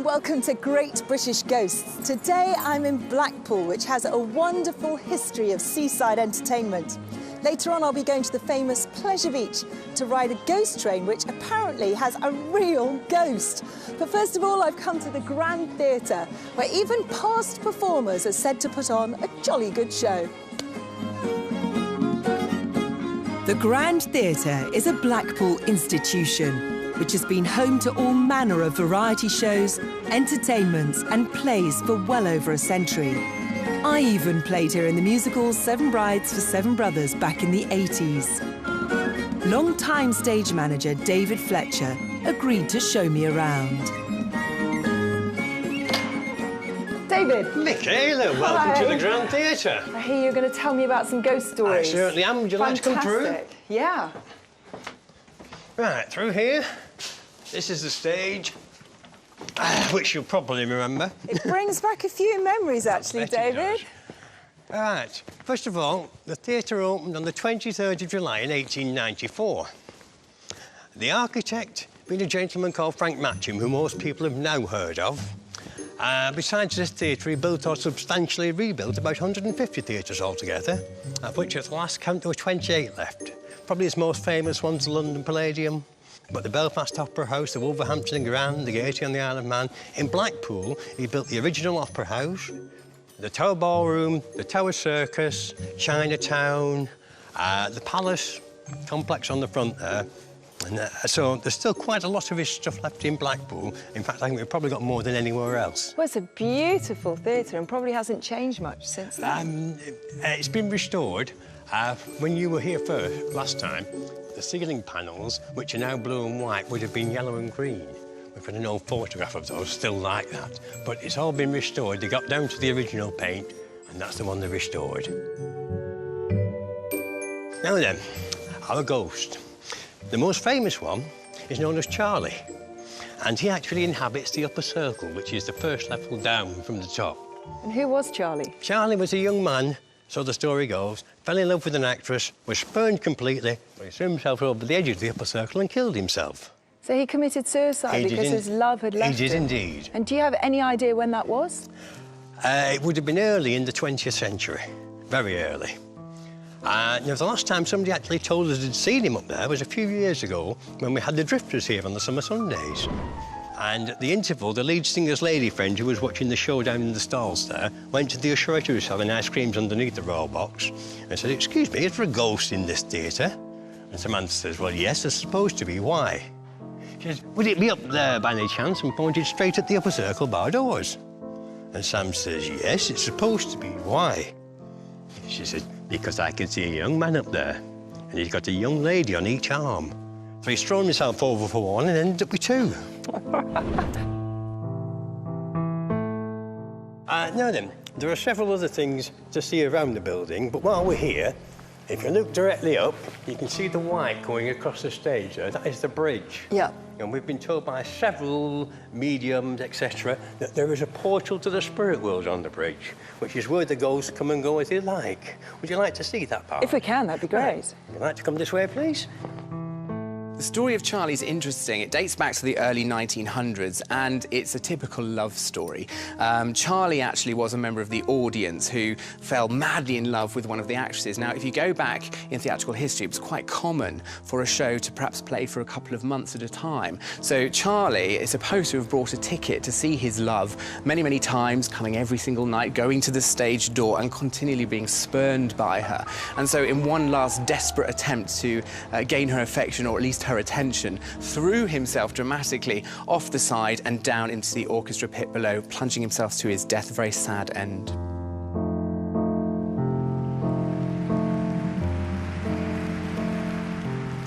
Welcome to Great British Ghosts. Today I'm in Blackpool, which has a wonderful history of seaside entertainment. Later on I'll be going to the famous Pleasure Beach to ride a ghost train which apparently has a real ghost. But first of all I've come to the Grand Theatre, where even past performers are said to put on a jolly good show. The Grand Theatre is a Blackpool institution which has been home to all manner of variety shows, entertainments and plays for well over a century. I even played here in the musical Seven Brides for Seven Brothers back in the 80s. Long-time stage manager David Fletcher agreed to show me around. David. Michaela, welcome to the Grand Theatre. I hear you're going to tell me about some ghost stories. I certainly am. Would you like to come through? Yeah. Right, through here. This is the stage, which you'll probably remember. It brings back a few memories, actually, David. Right. First of all, the theatre opened on the 23rd of July in 1894. The architect being a gentleman called Frank Matcham, who most people have now heard of. Besides this theatre, he built or substantially rebuilt about 150 theatres altogether, of which at the last count there were 28 left. Probably his most famous one's the London Palladium, but the Belfast Opera House, the Wolverhampton Grand, the Gaiety on the Isle of Man. In Blackpool, he built the original Opera House, the Tower Ballroom, the Tower Circus, Chinatown, the Palace complex on the front there. And, so there's still quite a lot of his stuff left in Blackpool. In fact, I think we've probably got more than anywhere else. Well, it's a beautiful theatre and probably hasn't changed much since then. It's been restored. When you were here first, last time, the ceiling panels, which are now blue and white, would have been yellow and green. We've got an old photograph of those still like that. But it's all been restored. They got down to the original paint, and that's the one they restored. Now then, our ghost. The most famous one is known as Charlie, and he actually inhabits the upper circle, which is the first level down from the top. And who was Charlie? Charlie was a young man, so the story goes, fell in love with an actress, was spurned completely, but he threw himself over the edge of the upper circle and killed himself. So he committed suicide because his love had left him? He did indeed. And do you have any idea when that was? It would have been early in the 20th century, very early. Now, the last time somebody actually told us they'd seen him up there was a few years ago when we had the Drifters here on the summer Sundays. And at the interval, the lead singer's lady friend, who was watching the show down in the stalls there, went to the usher who was selling ice creams underneath the roll box and said, "Excuse me, is there a ghost in this theatre?" And Samantha says, "Well, yes, there's supposed to be. Why?" She says, "Would it be up there by any chance?" and pointed straight at the upper circle bar doors. And Sam says, "Yes, it's supposed to be. Why?" She said, "Because I can see a young man up there, and he's got a young lady on each arm. So he's thrown himself over for one and ended up with two." Now then, there are several other things to see around the building, but while we're here, if you look directly up, you can see the white going across the stage there. That is the bridge. Yeah. And we've been told by several mediums, etc., that there is a portal to the spirit world on the bridge, which is where the ghosts come and go as they like. Would you like to see that part? If we can, that'd be great. Would you like to come this way, please? The story of Charlie's interesting. It dates back to the early 1900s, and it's a typical love story. Charlie actually was a member of the audience who fell madly in love with one of the actresses. Now, if you go back in theatrical history, it was quite common for a show to perhaps play for a couple of months at a time. So Charlie is supposed to have brought a ticket to see his love many, many times, coming every single night, going to the stage door and continually being spurned by her. And so in one last desperate attempt to gain her affection, or at least her attention, threw himself dramatically off the side and down into the orchestra pit below, plunging himself to his death. A very sad end.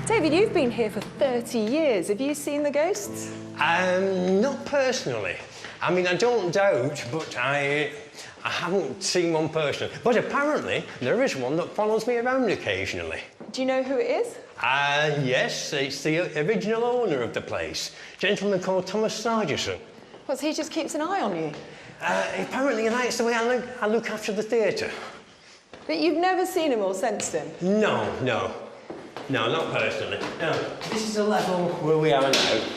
David, you've been here for 30 years. Have you seen the ghosts? Not personally. I mean, I don't doubt, but I haven't seen one personally. But apparently, there is one that follows me around occasionally. Do you know who it is? Yes, it's the original owner of the place, a gentleman called Thomas Sargison. Well, so he just keeps an eye on you? Apparently he likes the way I look after the theatre. But you've never seen him or sensed him? No, not personally. No, this is the level where we are now.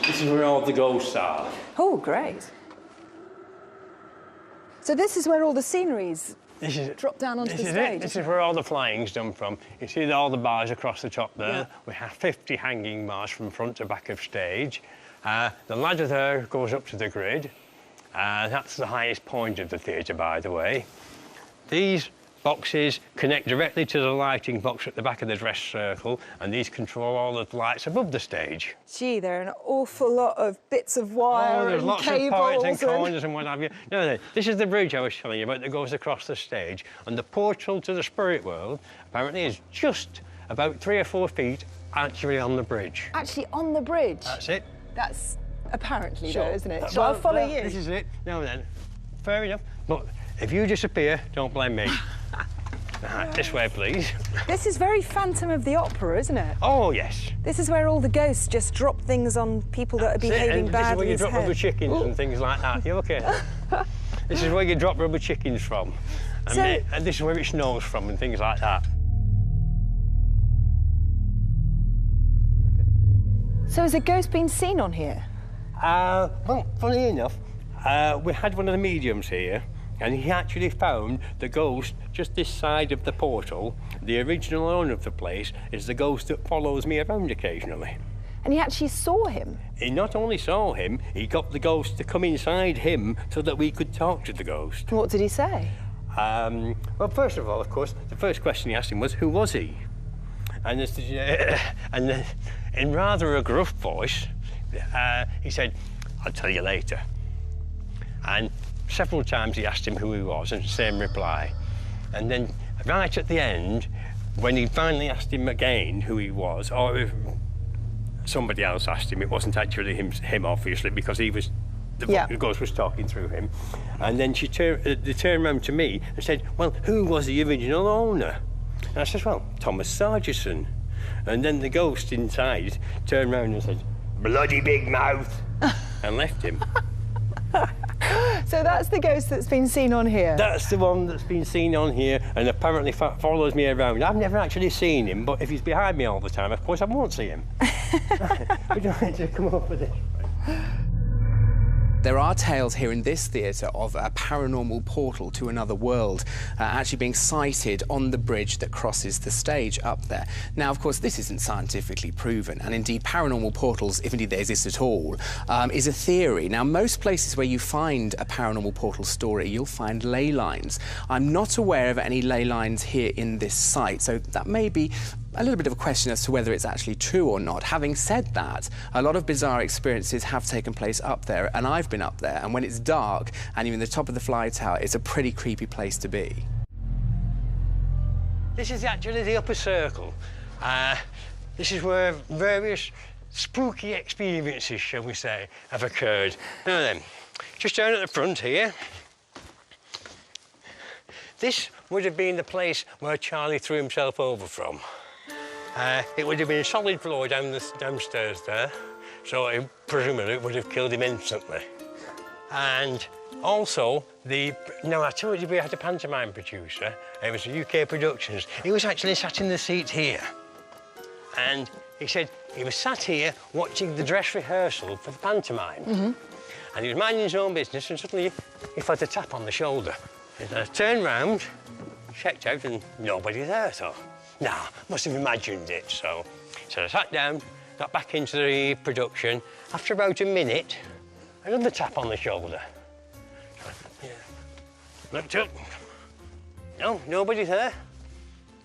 This is where all the ghosts are. Oh, great. So this is where all the sceneries drop down onto the stage? This is where all the flying's done from. You see all the bars across the top there. Yeah. We have 50 hanging bars from front to back of stage. The ladder there goes up to the grid. That's the highest point of the theatre, by the way. These boxes connect directly to the lighting box at the back of the dress circle, and these control all of the lights above the stage. Gee, there are an awful lot of bits of wire there's and lots cables of points and corners and what have you. No, this is the bridge I was telling you about that goes across the stage, and the portal to the spirit world apparently is just about 3 or 4 feet actually on the bridge. Actually on the bridge? That's it. That's apparently though, isn't it? Well, I'll follow you. This is it. Now then, fair enough. But if you disappear, don't blame me. Right, this way, please. This is very Phantom of the Opera, isn't it? Oh, yes. This is where all the ghosts just drop things on people that are behaving badly. This is where you drop head. rubber chickens and things like that. You okay? This is where you drop rubber chickens from. And this is where it snows from and things like that. So has a ghost been seen on here? Well, funny enough, we had one of the mediums here, and he actually found the ghost just this side of the portal. The original owner of the place is the ghost that follows me around occasionally. And he actually saw him? He not only saw him, he got the ghost to come inside him so that we could talk to the ghost. What did he say? Well, first of all, of course, the first question he asked him was, who was he? And, in rather a gruff voice, he said, I'll tell you later. And several times he asked him who he was, and same reply. And then, right at the end, when he finally asked him again who he was, or if somebody else asked him, it wasn't actually him obviously, because he was, the ghost was talking through him. And then they turned around to me and said, well, who was the original owner? And I said, well, Thomas Sargison. And then the ghost inside turned around and said, bloody big mouth, and left him. So that's the ghost that's been seen on here? That's the one that's been seen on here and apparently follows me around. I've never actually seen him, but if he's behind me all the time, of course I won't see him. Would you like to come over this way? There are tales here in this theatre of a paranormal portal to another world actually being sighted on the bridge that crosses the stage up there. Now, of course, this isn't scientifically proven, and indeed paranormal portals, if indeed they exist at all, is a theory. Now, most places where you find a paranormal portal story, you'll find ley lines. I'm not aware of any ley lines here in this site, so that may be a little bit of a question as to whether it's actually true or not. Having said that, a lot of bizarre experiences have taken place up there, and I've been up there, and when it's dark and you're in the top of the fly tower, it's a pretty creepy place to be. This is actually the upper circle. This is where various spooky experiences, shall we say, have occurred. Now then, just down at the front here, this would have been the place where Charlie threw himself over from. It would have been a solid floor downstairs there, so presumably it would have killed him instantly. And also, now I told you we had a pantomime producer, it was UK Productions. He was actually sat in the seat here. And he said he was sat here watching the dress rehearsal for the pantomime. Mm-hmm. And he was minding his own business, and suddenly he felt a tap on the shoulder. And I turned round, checked out, and nobody there, so. No, must have imagined it, so I sat down, got back into the production. After about a minute, another tap on the shoulder. Yeah. Looked up. No, nobody there.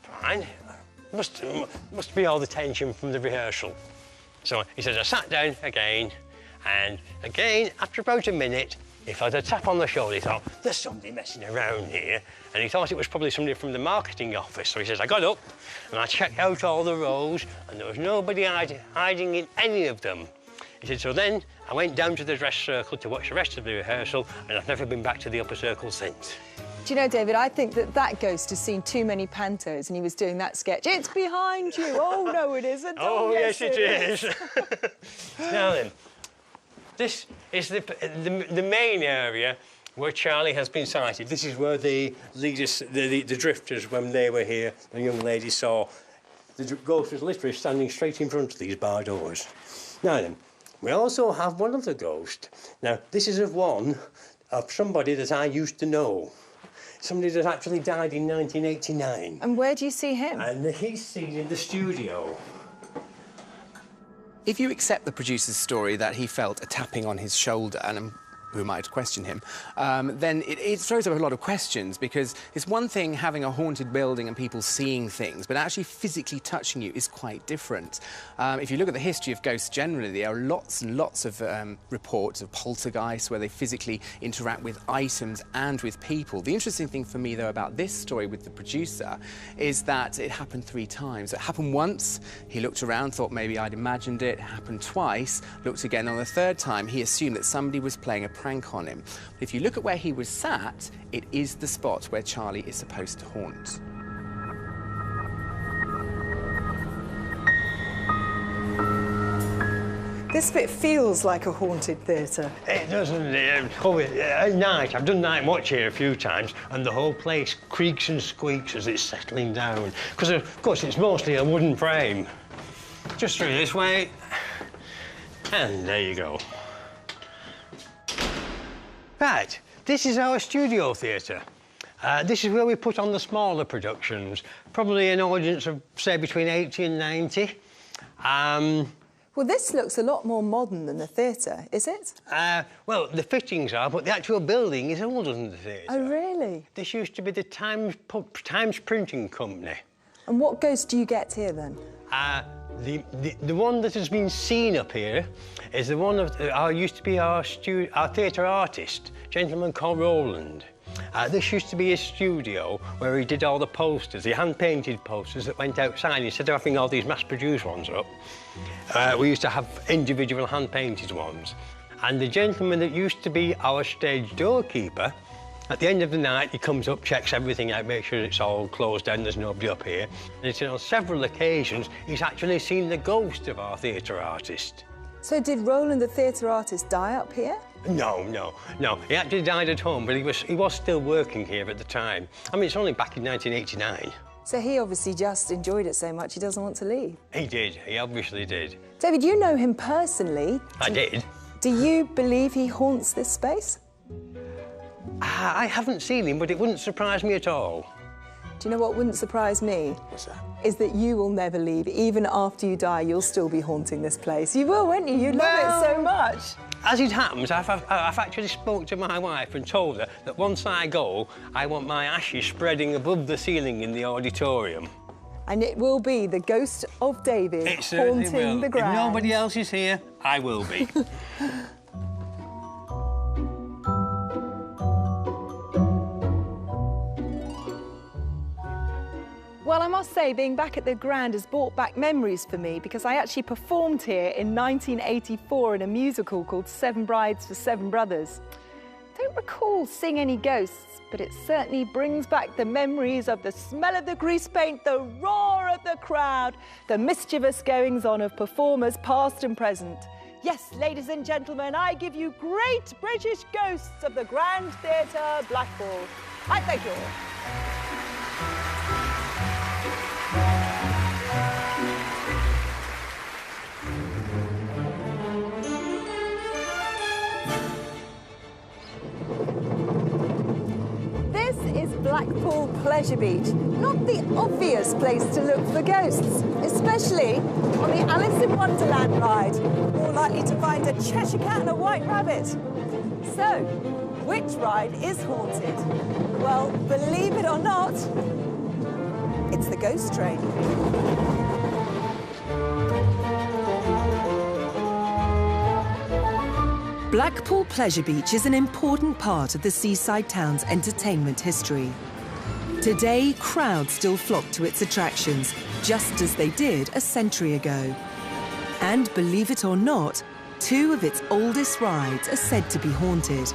Fine. Must be all the tension from the rehearsal. So he says, I sat down again, and again, after about a minute, he felt a tap on the shoulder. He thought, there's somebody messing around here. And he thought it was probably somebody from the marketing office. So he says, I got up and I checked out all the rows, and there was nobody hiding in any of them. He said, so then I went down to the dress circle to watch the rest of the rehearsal, and I've never been back to the upper circle since. Do you know, David, I think that ghost has seen too many pantos and he was doing that sketch. It's behind you. Oh, no, it isn't. Oh, yes, it is. Now then, this is the main area where Charlie has been sighted. This is where the drifters, when they were here, the young lady saw the ghost was literally standing straight in front of these bar doors. Now then, we also have one other ghost. Now, this is of one of somebody that I used to know. Somebody that actually died in 1989. And where do you see him? And he's seen in the studio. If you accept the producer's story that he felt a tapping on his shoulder, and who might question him, then it throws up a lot of questions, because it's one thing having a haunted building and people seeing things, but actually physically touching you is quite different. If you look at the history of ghosts generally, there are lots and lots of reports of poltergeists where they physically interact with items and with people. The interesting thing for me, though, about this story with the producer is that it happened 3 times. It happened once, he looked around, thought maybe I'd imagined it. It happened twice, looked again. On the 3rd time, he assumed that somebody was playing a prank on him. But if you look at where he was sat, it is the spot where Charlie is supposed to haunt. This bit feels like a haunted theatre. It doesn't. At night, I've done night watch here a few times, and the whole place creaks and squeaks as it's settling down. Because, of course, it's mostly a wooden frame. Just through this way. And there you go. Right, this is our studio theatre. This is where we put on the smaller productions, probably an audience of, say, between 80 and 90. Well, this looks a lot more modern than the theatre, is it? Well, the fittings are, but the actual building is older than the theatre. Oh, really? This used to be the Times Printing Company. And what ghost do you get here, then? The one that has been seen up here is the one of used to be our theatre artist, a gentleman called Roland. This used to be his studio where he did all the posters, the hand-painted posters that went outside. Instead of having all these mass-produced ones up, we used to have individual hand-painted ones. And the gentleman that used to be our stage doorkeeper, at the end of the night, he comes up, checks everything out, makes sure it's all closed down, there's nobody up here. And it's on several occasions, he's actually seen the ghost of our theatre artist. So did Roland, the theatre artist, die up here? No. He actually died at home, but he was still working here at the time. I mean, it's only back in 1989. So he obviously just enjoyed it so much he doesn't want to leave. He did. He obviously did. David, you know him personally. I did. Do you believe he haunts this space? I haven't seen him, but it wouldn't surprise me at all. Do you know what wouldn't surprise me? What's that? Is that you will never leave. Even after you die, you'll still be haunting this place. You will, won't you? You love it so much. As it happens, I've actually spoke to my wife and told her that once I go, I want my ashes spreading above the ceiling in the auditorium. And it will be the ghost of David haunting the ground. If nobody else is here, I will be. Well, I must say, being back at the Grand has brought back memories for me, because I actually performed here in 1984 in a musical called 7 Brides for 7 Brothers. I don't recall seeing any ghosts, but it certainly brings back the memories of the smell of the grease paint, the roar of the crowd, the mischievous goings-on of performers past and present. Yes, ladies and gentlemen, I give you great British ghosts of the Grand Theatre, Blackpool. I thank you all. Blackpool Pleasure Beach. Not the obvious place to look for ghosts, especially on the Alice in Wonderland ride. More likely to find a Cheshire Cat and a White Rabbit. So, which ride is haunted? Well, believe it or not, it's the ghost train. Blackpool Pleasure Beach is an important part of the seaside town's entertainment history. Today, crowds still flock to its attractions, just as they did a century ago. And believe it or not, 2 of its oldest rides are said to be haunted.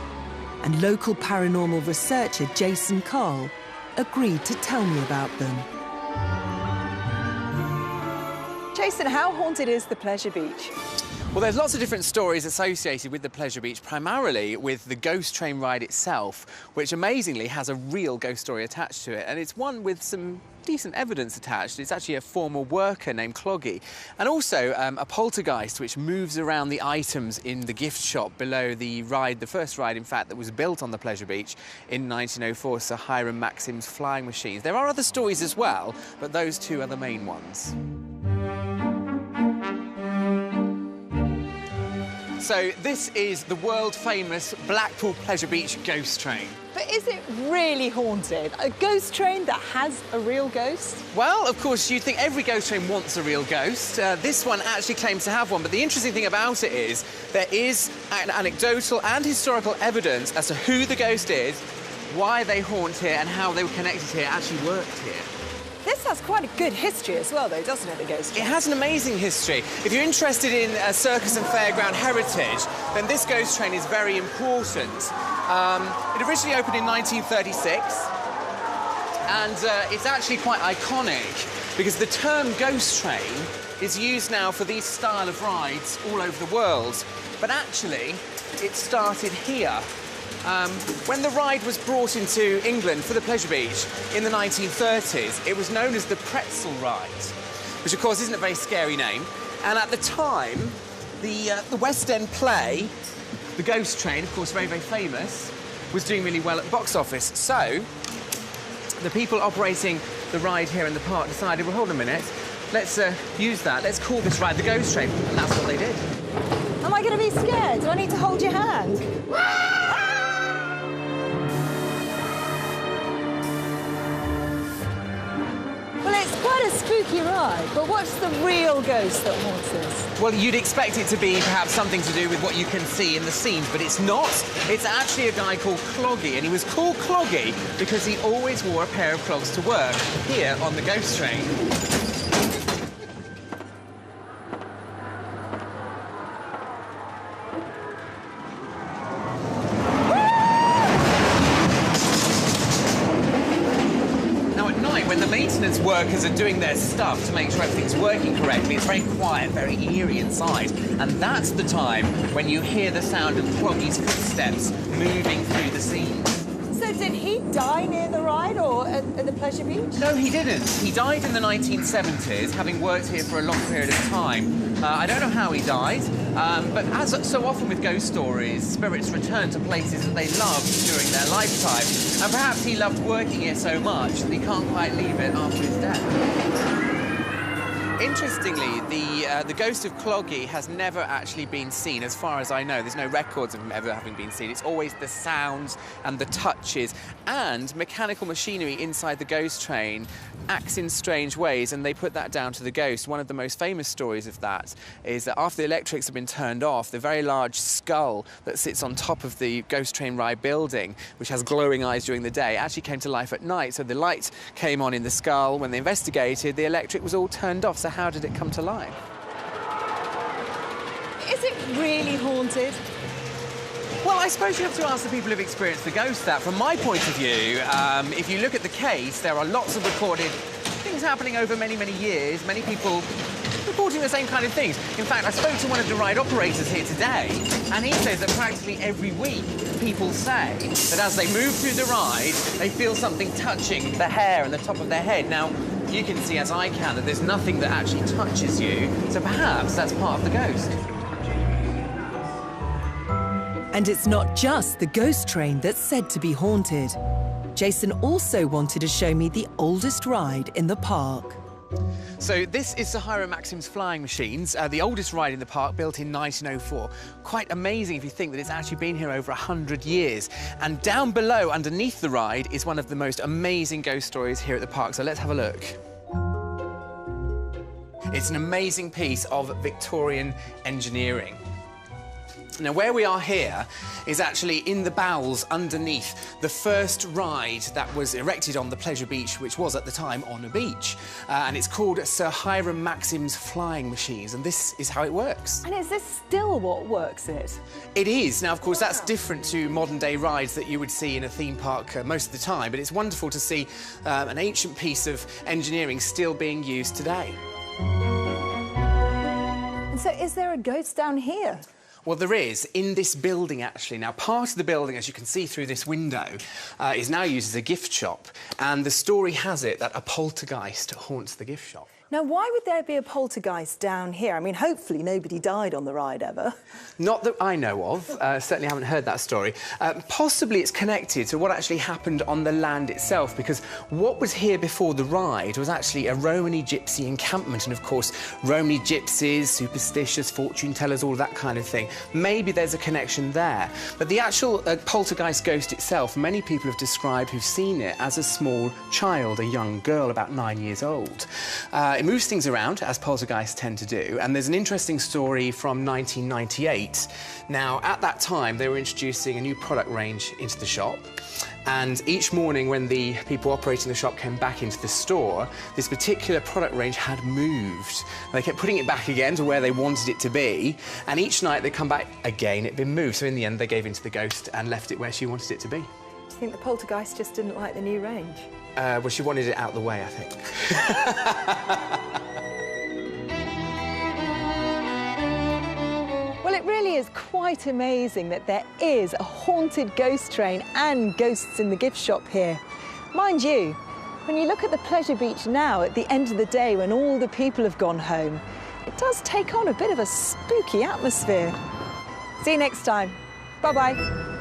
And local paranormal researcher Jason Carl agreed to tell me about them. Jason, how haunted is the Pleasure Beach? Well, there's lots of different stories associated with the Pleasure Beach, primarily with the ghost train ride itself, which amazingly has a real ghost story attached to it, and it's one with some decent evidence attached. It's actually a former worker named Cloggy, and also a poltergeist which moves around the items in the gift shop below the ride, the first ride, in fact, that was built on the Pleasure Beach in 1904, Sir Hiram Maxim's Flying Machines. There are other stories as well, but those two are the main ones. So this is the world-famous Blackpool Pleasure Beach ghost train. But is it really haunted? A ghost train that has a real ghost? Well, of course, you'd think every ghost train wants a real ghost. This one actually claims to have one, but the interesting thing about it is there is anecdotal and historical evidence as to who the ghost is, why they haunt here, and how they were connected here, actually worked here. This has quite a good history as well, though, doesn't it, the ghost train? It has an amazing history. If you're interested in circus and fairground heritage, then this ghost train is very important. It originally opened in 1936, and it's actually quite iconic because the term ghost train is used now for these style of rides all over the world. But actually, it started here. When the ride was brought into England for the Pleasure Beach in the 1930s, it was known as the Pretzel Ride, which of course isn't a very scary name. And at the time, the West End play, The Ghost Train, of course very, very famous, was doing really well at the box office. So the people operating the ride here in the park decided, well, hold on a minute, let's use that. Let's call this ride the Ghost Train. And that's what they did. Am I going to be scared? Do I need to hold your hand? Well, it's quite a spooky ride, but what's the real ghost that haunts us? Well, you'd expect it to be perhaps something to do with what you can see in the scenes, but it's not. It's actually a guy called Cloggy, and he was called Cloggy because he always wore a pair of clogs to work here on the ghost train. Maintenance workers are doing their stuff to make sure everything's working correctly. It's very quiet, very eerie inside. And that's the time when you hear the sound of Cloggy's footsteps moving through the scenes. So did he die near the ride or at the Pleasure Beach? No, he didn't. He died in the 1970s, having worked here for a long period of time. I don't know how he died, but as so often with ghost stories, spirits return to places that they loved during their lifetime. And perhaps he loved working here so much that he can't quite leave it after his death. Interestingly, the ghost of Cloggy has never actually been seen, as far as I know. There's no records of him ever having been seen. It's always the sounds and the touches and mechanical machinery inside the ghost train acts in strange ways, and they put that down to the ghost. One of the most famous stories of that is that after the electrics have been turned off, the very large skull that sits on top of the ghost train ride building, which has glowing eyes during the day, actually came to life at night. So the light came on in the skull. When they investigated, the electric was all turned off. So how did it come to life? Is it really haunted? Well, I suppose you have to ask the people who've experienced the ghost that. From my point of view, if you look at the case, there are lots of recorded things happening over many, many years. Many people reporting the same kind of things. In fact, I spoke to one of the ride operators here today, and he says that practically every week people say that as they move through the ride, they feel something touching the hair and the top of their head. Now, you can see, as I can, that there's nothing that actually touches you, so perhaps that's part of the ghost. And it's not just the ghost train that's said to be haunted. Jason also wanted to show me the oldest ride in the park. So this is Sir Hiram Maxim's Flying Machines, the oldest ride in the park, built in 1904. Quite amazing if you think that it's actually been here over 100 years. And down below, underneath the ride, is one of the most amazing ghost stories here at the park. So let's have a look. It's an amazing piece of Victorian engineering. Now, where we are here is actually in the bowels underneath the first ride that was erected on the Pleasure Beach, which was at the time on a beach. And it's called Sir Hiram Maxim's Flying Machines, and this is how it works. And is this still what works it? It is. Now, of course, that's different to modern-day rides that you would see in a theme park most of the time, but it's wonderful to see an ancient piece of engineering still being used today. And so is there a ghost down here? Well, there is, in this building, actually. Now, part of the building, as you can see through this window, is now used as a gift shop. And the story has it that a poltergeist haunts the gift shop. Now, why would there be a poltergeist down here? I mean, hopefully nobody died on the ride ever. Not that I know of. Certainly haven't heard that story. Possibly it's connected to what actually happened on the land itself, because what was here before the ride was actually a Romany gypsy encampment, and of course Romany gypsies, superstitious, fortune tellers, all of that kind of thing. Maybe there's a connection there. But the actual poltergeist ghost itself, many people have described who've seen it as a small child, a young girl about 9 years old. It moves things around, as poltergeists tend to do, and there's an interesting story from 1998. Now, at that time, they were introducing a new product range into the shop, and each morning when the people operating the shop came back into the store, this particular product range had moved. They kept putting it back again to where they wanted it to be, and each night they come back again, it'd been moved. So in the end, they gave in to the ghost and left it where she wanted it to be. Do you think the poltergeist just didn't like the new range? Well, she wanted it out of the way, I think. Well, it really is quite amazing that there is a haunted ghost train and ghosts in the gift shop here. Mind you, when you look at the pleasure beach now at the end of the day when all the people have gone home, it does take on a bit of a spooky atmosphere. See you next time. Bye-bye.